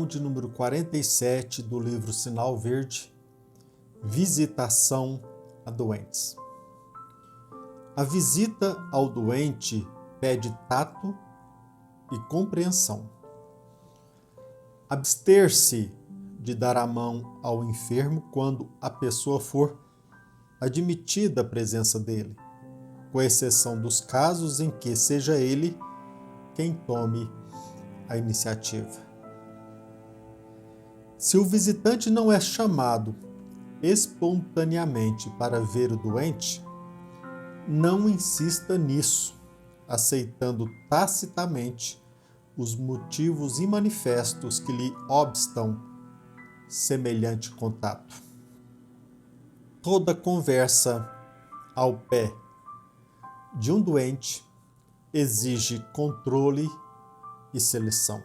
lição de número 47 do livro Sinal Verde, Visitação a doentes. A visita ao doente pede tato e compreensão. Abster-se de dar a mão ao enfermo quando a pessoa for admitida à presença dele, com exceção dos casos em que seja ele quem tome a iniciativa. Se o visitante não é chamado espontaneamente para ver o doente, não insista nisso, aceitando tacitamente os motivos e manifestos que lhe obstam semelhante contato. Toda conversa ao pé de um doente exige controle e seleção.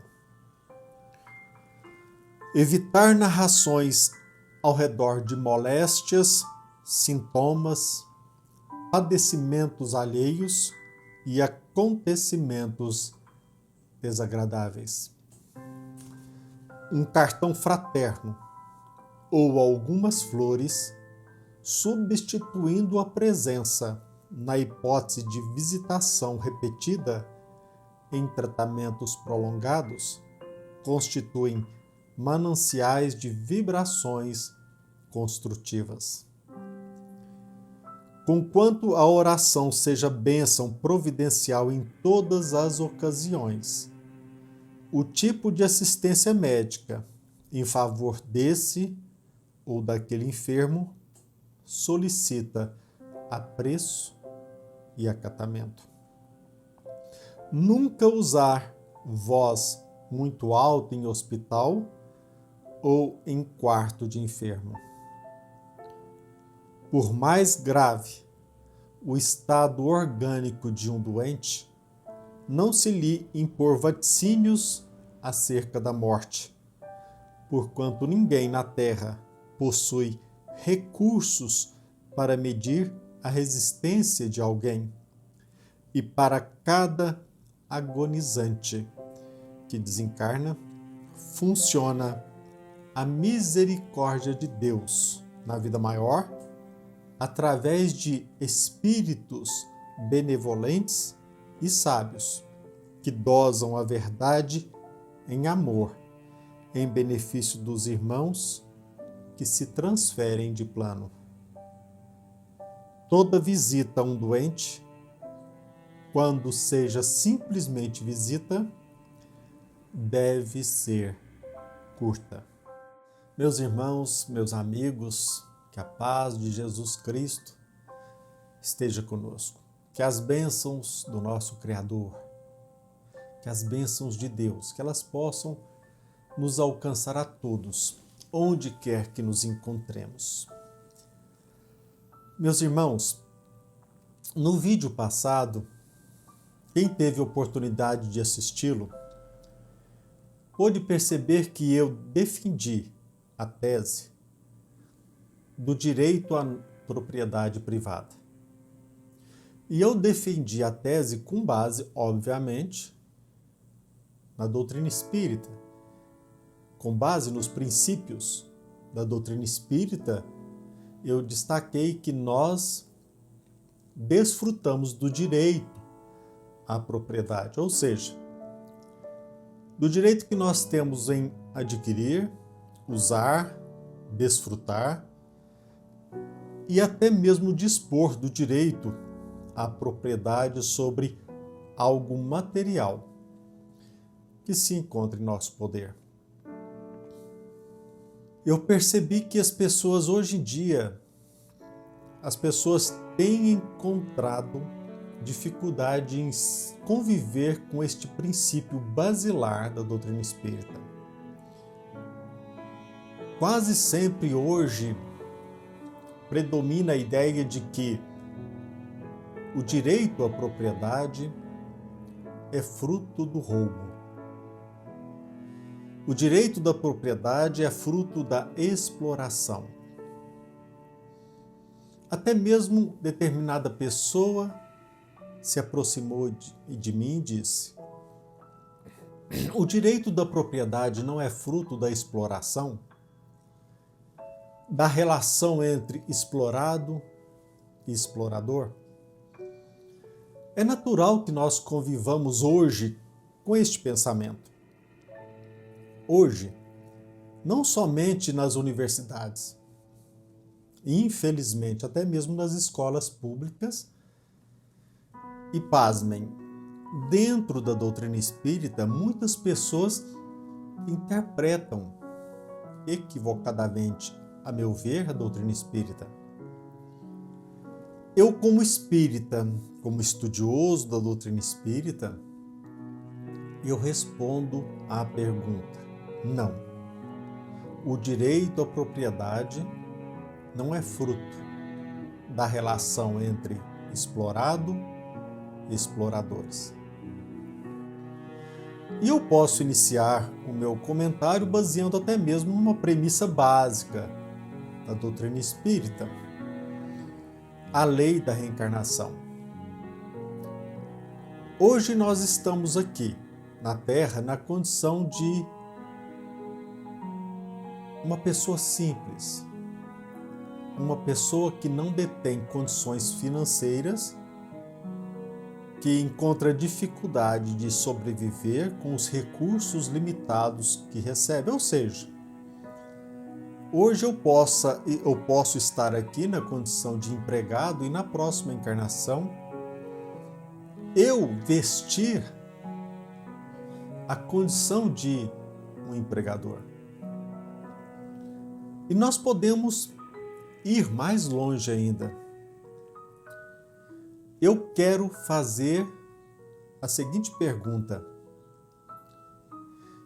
Evitar narrações ao redor de moléstias, sintomas, padecimentos alheios e acontecimentos desagradáveis. Um cartão fraterno ou algumas flores, substituindo a presença na hipótese de visitação repetida em tratamentos prolongados, constituem mananciais de vibrações construtivas. Conquanto a oração seja bênção providencial em todas as ocasiões, o tipo de assistência médica em favor desse ou daquele enfermo solicita apreço e acatamento. Nunca usar voz muito alta em hospital ou em quarto de enfermo. Por mais grave o estado orgânico de um doente, não se lhe impor vaticínios acerca da morte, porquanto ninguém na terra possui recursos para medir a resistência de alguém, e para cada agonizante que desencarna, funciona a misericórdia de Deus na vida maior, através de espíritos benevolentes e sábios, que dosam a verdade em amor, em benefício dos irmãos que se transferem de plano. Toda visita a um doente, quando seja simplesmente visita, deve ser curta. Meus irmãos, meus amigos, que a paz de Jesus Cristo esteja conosco. Que as bênçãos do nosso Criador, que as bênçãos de Deus, que elas possam nos alcançar a todos, onde quer que nos encontremos. Meus irmãos, no vídeo passado, quem teve oportunidade de assisti-lo, pôde perceber que eu defendi a tese do direito à propriedade privada. E eu defendi a tese com base, obviamente, na doutrina espírita. Com base nos princípios da doutrina espírita, eu destaquei que nós desfrutamos do direito à propriedade, ou seja, do direito que nós temos em adquirir, usar, desfrutar e até mesmo dispor do direito à propriedade sobre algo material que se encontra em nosso poder. Eu percebi que as pessoas hoje em dia, as pessoas têm encontrado dificuldade em conviver com este princípio basilar da doutrina espírita. Quase sempre hoje predomina a ideia de que o direito à propriedade é fruto do roubo. O direito da propriedade é fruto da exploração. Até mesmo determinada pessoa se aproximou de mim e disse: O direito da propriedade não é fruto da exploração, da relação entre explorado e explorador? É natural que nós convivamos hoje com este pensamento. Hoje, não somente nas universidades, infelizmente, até mesmo nas escolas públicas, e pasmem, dentro da doutrina espírita, muitas pessoas interpretam equivocadamente, a meu ver, a doutrina espírita. Eu, como espírita, como estudioso da doutrina espírita, eu respondo à pergunta: não. O direito à propriedade não é fruto da relação entre explorado e exploradores. E eu posso iniciar o meu comentário baseando até mesmo numa premissa básica da doutrina espírita: a lei da reencarnação. Hoje nós estamos aqui na Terra na condição de uma pessoa simples, uma pessoa que não detém condições financeiras, que encontra dificuldade de sobreviver com os recursos limitados que recebe. Ou seja, hoje eu posso estar aqui na condição de empregado e na próxima encarnação eu vestir a condição de um empregador. E nós podemos ir mais longe ainda. Eu quero fazer a seguinte pergunta: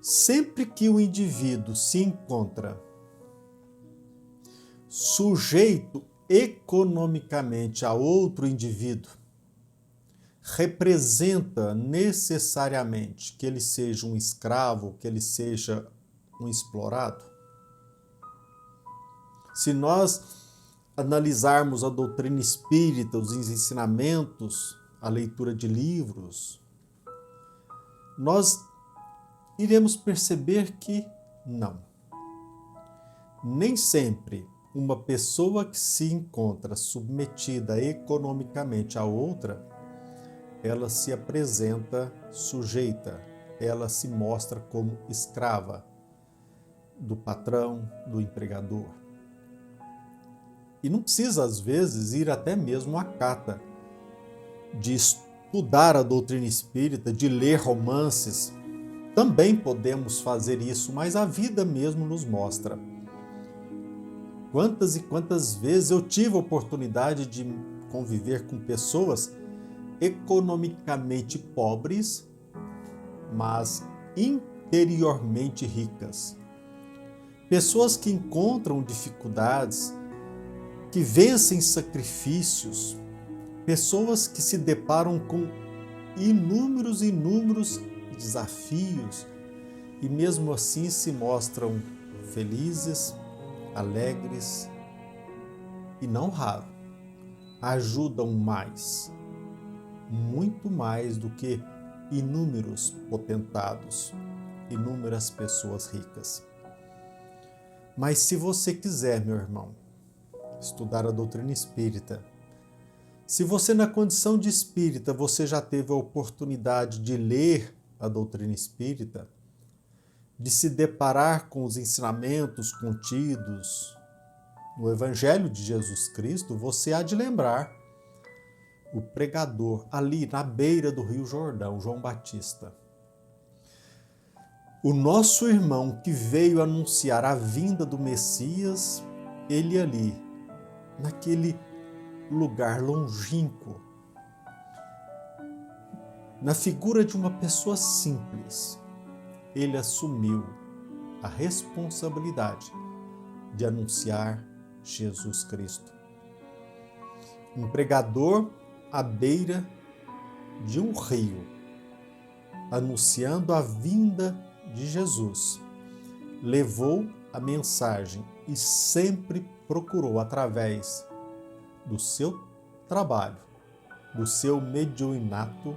sempre que o indivíduo se encontra sujeito economicamente a outro indivíduo, representa necessariamente que ele seja um escravo, que ele seja um explorado? Se nós analisarmos a doutrina espírita, os ensinamentos, a leitura de livros, nós iremos perceber que não. Nem sempre uma pessoa que se encontra submetida economicamente a outra, ela se apresenta sujeita, ela se mostra como escrava do patrão, do empregador. E não precisa, às vezes, ir até mesmo à cata, de estudar a doutrina espírita, de ler romances. Também podemos fazer isso, mas a vida mesmo nos mostra. Quantas e quantas vezes eu tive a oportunidade de conviver com pessoas economicamente pobres, mas interiormente ricas. Pessoas que encontram dificuldades, que vencem sacrifícios, pessoas que se deparam com inúmeros desafios e mesmo assim se mostram felizes, alegres e, não raro, ajudam mais, muito mais do que inúmeros potentados, inúmeras pessoas ricas. Mas se você quiser, meu irmão, estudar a doutrina espírita, se você, na condição de espírita, você já teve a oportunidade de ler a doutrina espírita, de se deparar com os ensinamentos contidos no Evangelho de Jesus Cristo, você há de lembrar o pregador ali na beira do Rio Jordão, João Batista. O nosso irmão que veio anunciar a vinda do Messias, ele ali, naquele lugar longínquo, na figura de uma pessoa simples, ele assumiu a responsabilidade de anunciar Jesus Cristo. Um pregador à beira de um rio, anunciando a vinda de Jesus, levou a mensagem e sempre procurou, através do seu trabalho, do seu mediunato,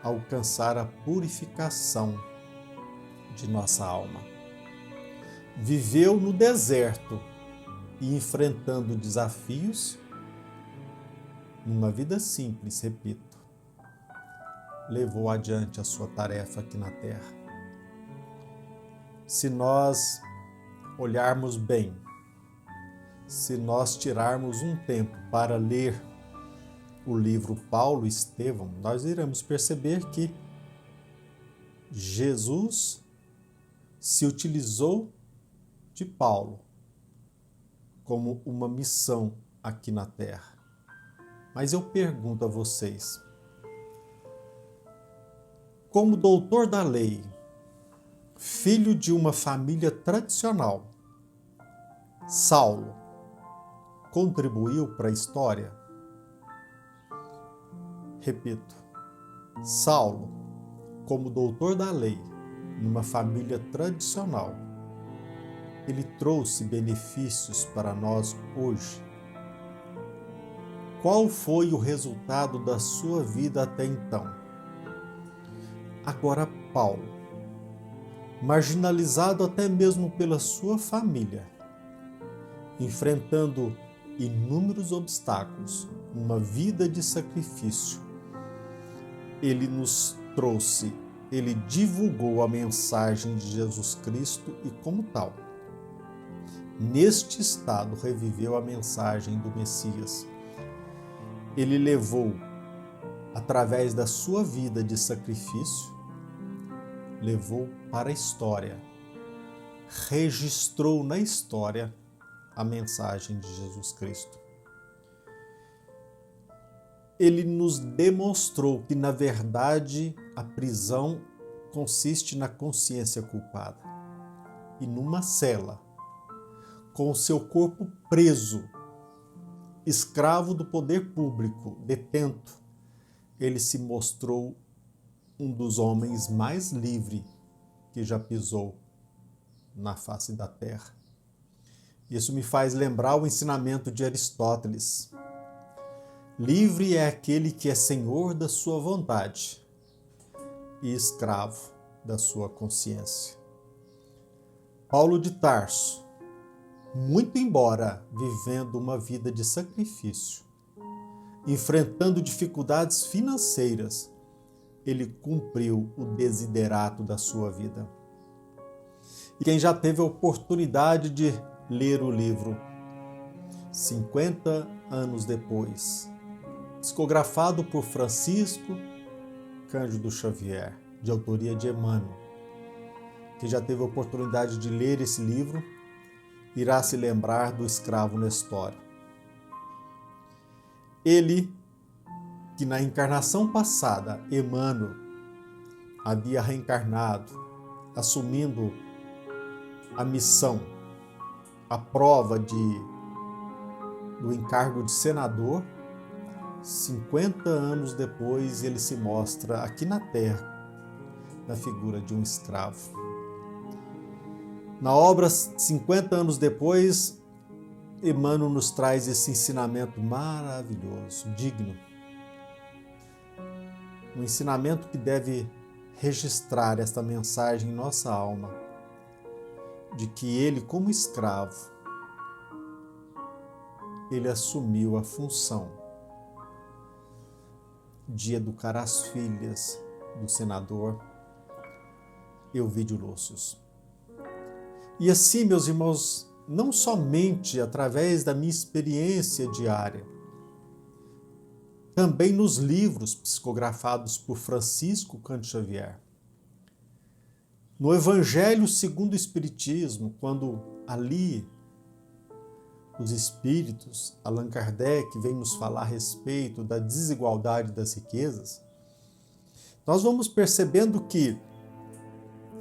alcançar a purificação de nossa alma. Viveu no deserto e enfrentando desafios numa vida simples, repito, levou adiante a sua tarefa aqui na terra. Se nós olharmos bem, se nós tirarmos um tempo para ler o livro Paulo e Estevão, nós iremos perceber que Jesus se utilizou de Paulo como uma missão aqui na terra. Mas eu pergunto a vocês, como doutor da lei, filho de uma família tradicional, Saulo contribuiu para a história? Repito, Saulo, como doutor da lei, numa família tradicional, ele trouxe benefícios para nós hoje. Qual foi o resultado da sua vida até então? Agora Paulo, marginalizado até mesmo pela sua família, enfrentando inúmeros obstáculos, uma vida de sacrifício, ele nos trouxe, ele divulgou a mensagem de Jesus Cristo e, como tal, neste estado reviveu a mensagem do Messias. Ele levou, através da sua vida de sacrifício, levou para a história, registrou na história a mensagem de Jesus Cristo. Ele nos demonstrou que, na verdade, a prisão consiste na consciência culpada. E numa cela, com o seu corpo preso, escravo do poder público, detento, ele se mostrou um dos homens mais livres que já pisou na face da terra. Isso me faz lembrar o ensinamento de Aristóteles. Livre é aquele que é senhor da sua vontade e escravo da sua consciência. Paulo de Tarso, muito embora vivendo uma vida de sacrifício, enfrentando dificuldades financeiras, ele cumpriu o desiderato da sua vida. E quem já teve a oportunidade de ler o livro 50 anos depois, psicografado por Francisco Cândido Xavier, de autoria de Emmanuel, quem já teve a oportunidade de ler esse livro, irá se lembrar do escravo Nestório. Ele, que na encarnação passada, Emmanuel, havia reencarnado, assumindo a missão, a prova do encargo de senador, 50 anos depois ele se mostra aqui na Terra, na figura de um escravo. Na obra 50 anos depois, Emmanuel nos traz esse ensinamento maravilhoso, digno. Um ensinamento que deve registrar esta mensagem em nossa alma, de que ele, como escravo, ele assumiu a função de educar as filhas do senador Elvídio Lúcio. E assim, meus irmãos, não somente através da minha experiência diária, também nos livros psicografados por Francisco Cândido Xavier, no Evangelho segundo o Espiritismo, quando ali os espíritos, Allan Kardec, vem nos falar a respeito da desigualdade das riquezas, nós vamos percebendo que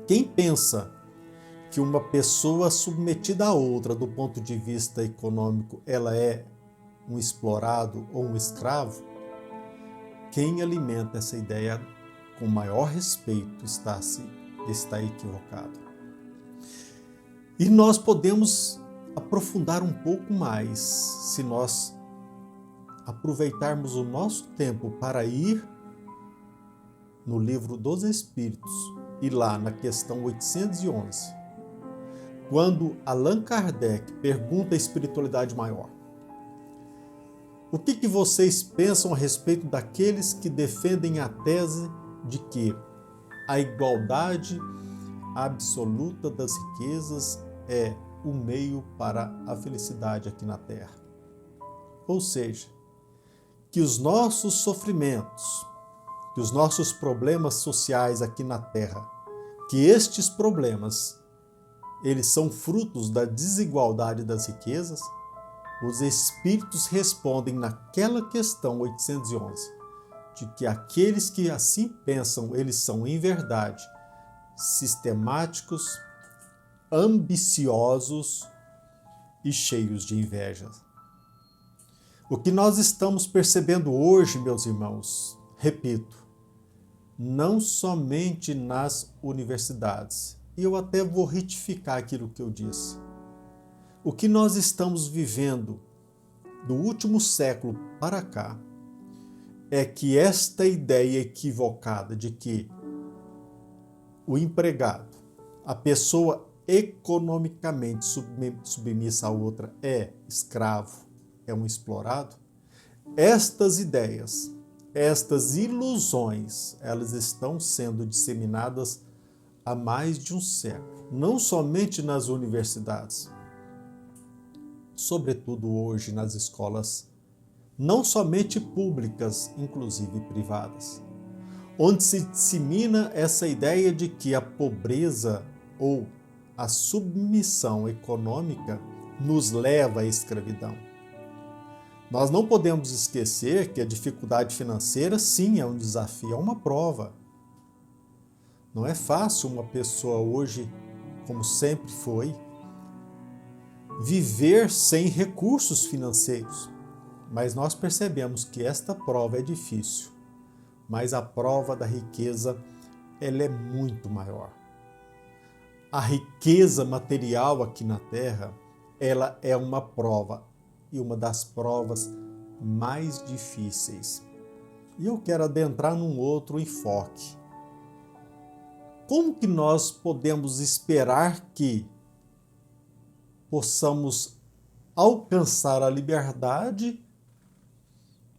quem pensa que uma pessoa submetida a outra do ponto de vista econômico, ela é um explorado ou um escravo, quem alimenta essa ideia com maior respeito está equivocado. E nós podemos aprofundar um pouco mais se nós aproveitarmos o nosso tempo para ir no Livro dos Espíritos, e lá na questão 811, quando Allan Kardec pergunta a espiritualidade maior: o que vocês pensam a respeito daqueles que defendem a tese de que a igualdade absoluta das riquezas é o meio para a felicidade aqui na Terra? Ou seja, que os nossos sofrimentos, que os nossos problemas sociais aqui na Terra, que estes problemas, eles são frutos da desigualdade das riquezas. Os espíritos respondem naquela questão 811, de que aqueles que assim pensam, eles são, em verdade, sistemáticos, ambiciosos e cheios de inveja. O que nós estamos percebendo hoje, meus irmãos, repito, não somente nas universidades, e eu até vou retificar aquilo que eu disse. O que nós estamos vivendo do último século para cá é que esta ideia equivocada de que o empregado, a pessoa economicamente submissa à outra, é escravo, é um explorado, estas ideias, estas ilusões, elas estão sendo disseminadas há mais de um século, não somente nas universidades, sobretudo hoje nas escolas, não somente públicas, inclusive privadas, onde se dissemina essa ideia de que a pobreza ou a submissão econômica nos leva à escravidão. Nós não podemos esquecer que a dificuldade financeira, sim, é um desafio, é uma prova. Não é fácil uma pessoa hoje, como sempre foi, viver sem recursos financeiros. Mas nós percebemos que esta prova é difícil. Mas a prova da riqueza, ela é muito maior. A riqueza material aqui na Terra, ela é uma prova, e uma das provas mais difíceis. E eu quero adentrar num outro enfoque. Como que nós podemos esperar que possamos alcançar a liberdade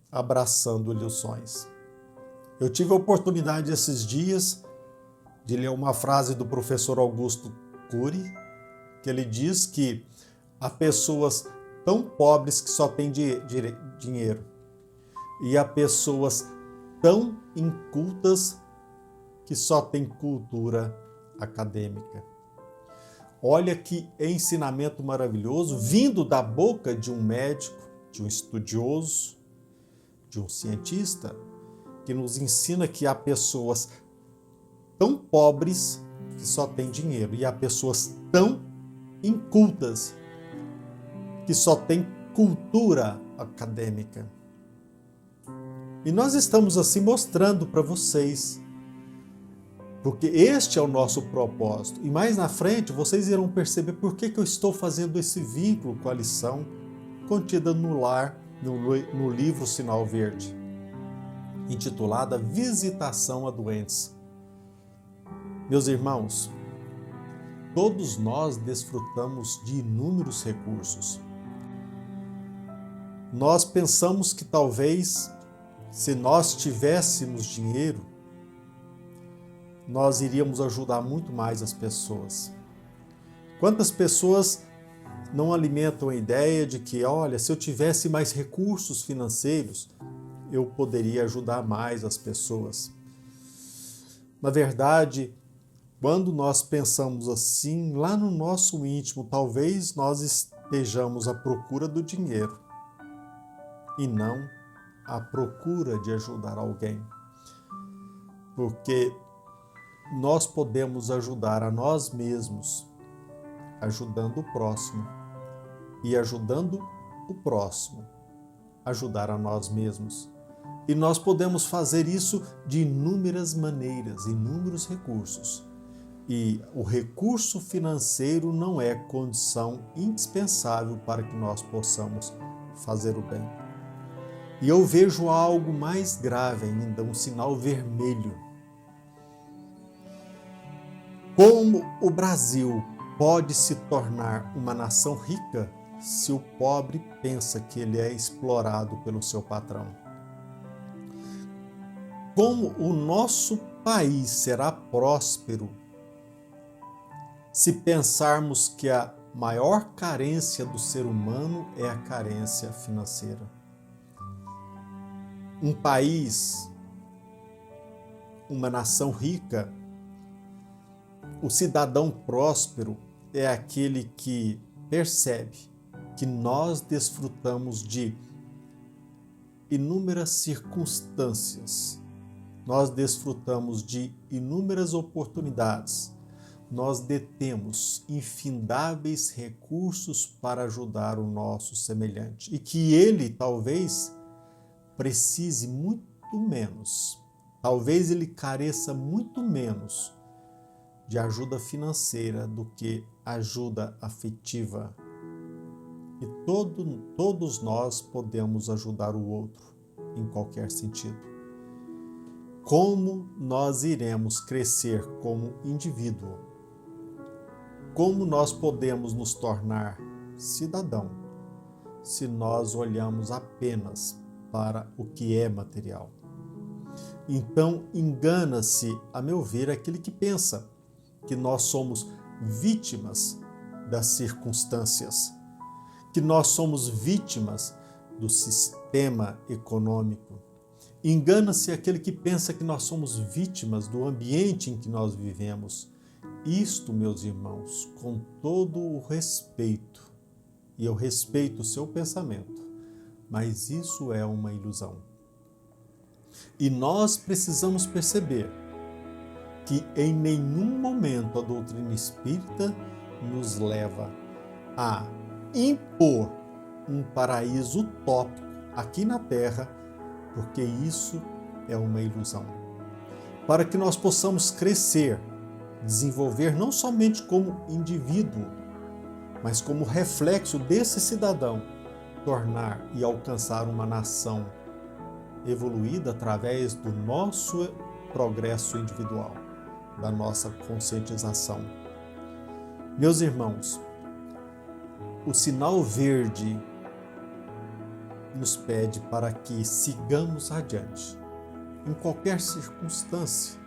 abraçando ilusões? Eu tive a oportunidade esses dias de ler uma frase do professor Augusto Cury, que ele diz que há pessoas tão pobres que só têm dinheiro e há pessoas tão incultas que só têm cultura acadêmica. Olha que ensinamento maravilhoso vindo da boca de um médico, de um estudioso, de um cientista, que nos ensina que há pessoas tão pobres que só têm dinheiro e há pessoas tão incultas que só têm cultura acadêmica. E nós estamos assim mostrando para vocês, porque este é o nosso propósito. E mais na frente vocês irão perceber por que eu estou fazendo esse vínculo com a lição contida no livro Sinal Verde, intitulada Visitação a Doentes. Meus irmãos, todos nós desfrutamos de inúmeros recursos. Nós pensamos que talvez, se nós tivéssemos dinheiro, nós iríamos ajudar muito mais as pessoas. Quantas pessoas não alimentam a ideia de que, olha, se eu tivesse mais recursos financeiros, eu poderia ajudar mais as pessoas. Na verdade, quando nós pensamos assim, lá no nosso íntimo, talvez nós estejamos à procura do dinheiro e não à procura de ajudar alguém. Porque nós podemos ajudar a nós mesmos, ajudando o próximo, e ajudando o próximo, ajudar a nós mesmos. E nós podemos fazer isso de inúmeras maneiras, inúmeros recursos. E o recurso financeiro não é condição indispensável para que nós possamos fazer o bem. E eu vejo algo mais grave ainda, um sinal vermelho. Como o Brasil pode se tornar uma nação rica se o pobre pensa que ele é explorado pelo seu patrão? Como o nosso país será próspero se pensarmos que a maior carência do ser humano é a carência financeira? Um país, uma nação rica, o cidadão próspero é aquele que percebe que nós desfrutamos de inúmeras circunstâncias, nós desfrutamos de inúmeras oportunidades, nós detemos infindáveis recursos para ajudar o nosso semelhante e que ele talvez precise muito menos, talvez ele careça muito menos de ajuda financeira do que ajuda afetiva. E todos nós podemos ajudar o outro em qualquer sentido. Como nós iremos crescer como indivíduo? Como nós podemos nos tornar cidadão se nós olhamos apenas para o que é material? Então, engana-se, a meu ver, aquele que pensa que nós somos vítimas das circunstâncias, que nós somos vítimas do sistema econômico. Engana-se aquele que pensa que nós somos vítimas do ambiente em que nós vivemos. Isto, meus irmãos, com todo o respeito, e eu respeito o seu pensamento, mas isso é uma ilusão. E nós precisamos perceber que em nenhum momento a doutrina espírita nos leva a impor um paraíso utópico aqui na Terra, porque isso é uma ilusão. Para que nós possamos crescer, desenvolver não somente como indivíduo, mas como reflexo desse cidadão, tornar e alcançar uma nação evoluída através do nosso progresso individual, da nossa conscientização. Meus irmãos, o sinal verde nos pede para que sigamos adiante, em qualquer circunstância,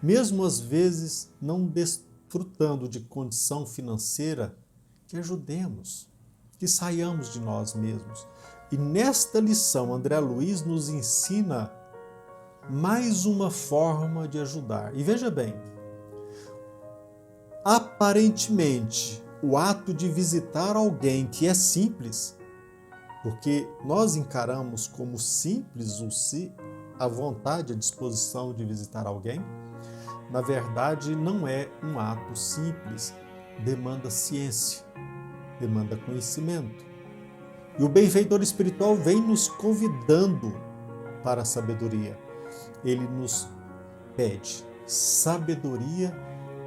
mesmo às vezes não desfrutando de condição financeira, que ajudemos, que saiamos de nós mesmos. E nesta lição, André Luiz nos ensina mais uma forma de ajudar. E veja bem, aparentemente, o ato de visitar alguém que é simples, porque nós encaramos como simples a vontade, a disposição de visitar alguém, na verdade não é um ato simples, demanda ciência, demanda conhecimento. E o benfeitor espiritual vem nos convidando para a sabedoria. Ele nos pede sabedoria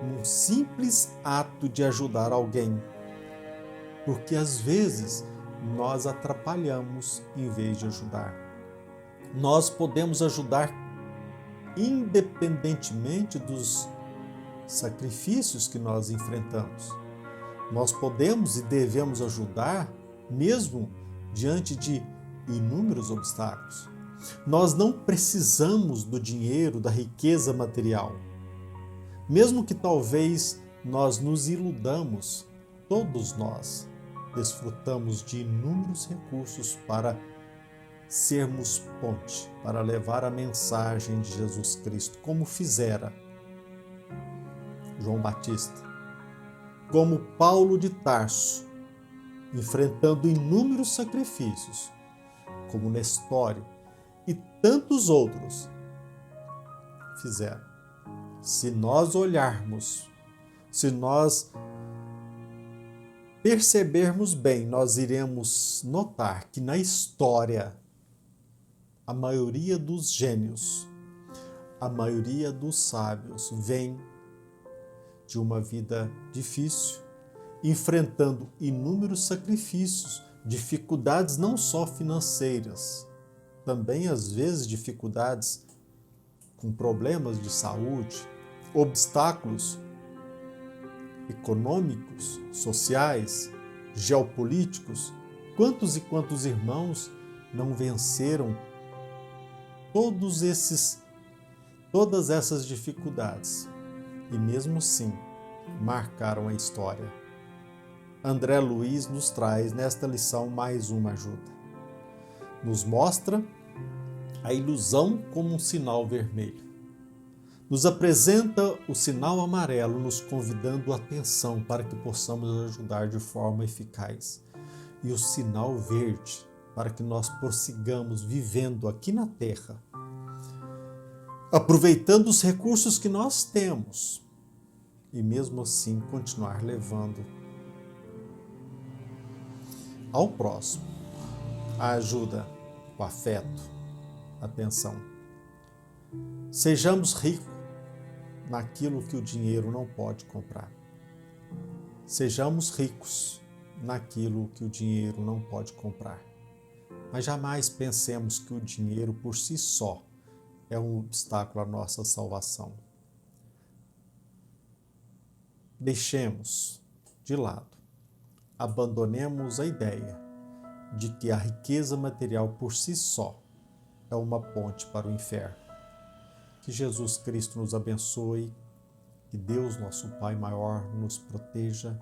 num simples ato de ajudar alguém. Porque às vezes nós atrapalhamos em vez de ajudar. Nós podemos ajudar independentemente dos sacrifícios que nós enfrentamos. Nós podemos e devemos ajudar mesmo diante de inúmeros obstáculos. Nós não precisamos do dinheiro, da riqueza material. Mesmo que talvez nós nos iludamos, todos nós desfrutamos de inúmeros recursos para sermos ponte, para levar a mensagem de Jesus Cristo, como fizera João Batista, como Paulo de Tarso, enfrentando inúmeros sacrifícios, como Nestório e tantos outros fizeram. Se nós olharmos, se nós percebermos bem, nós iremos notar que na história, a maioria dos gênios, a maioria dos sábios vem de uma vida difícil, enfrentando inúmeros sacrifícios, dificuldades não só financeiras, também às vezes dificuldades com problemas de saúde, obstáculos econômicos, sociais, geopolíticos. Quantos e quantos irmãos não venceram todas essas dificuldades e mesmo assim marcaram a história? André Luiz nos traz nesta lição mais uma ajuda. Nos mostra a ilusão como um sinal vermelho. Nos apresenta o sinal amarelo, nos convidando a atenção para que possamos ajudar de forma eficaz. E o sinal verde, para que nós prossigamos vivendo aqui na Terra, aproveitando os recursos que nós temos e mesmo assim continuar levando ao próximo a ajuda, o afeto, a atenção. Sejamos ricos naquilo que o dinheiro não pode comprar. Sejamos ricos naquilo que o dinheiro não pode comprar. Mas jamais pensemos que o dinheiro por si só é um obstáculo à nossa salvação. Deixemos de lado, abandonemos a ideia de que a riqueza material por si só é uma ponte para o inferno. Que Jesus Cristo nos abençoe, que Deus, nosso Pai maior, nos proteja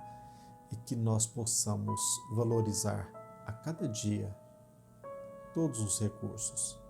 e que nós possamos valorizar a cada dia todos os recursos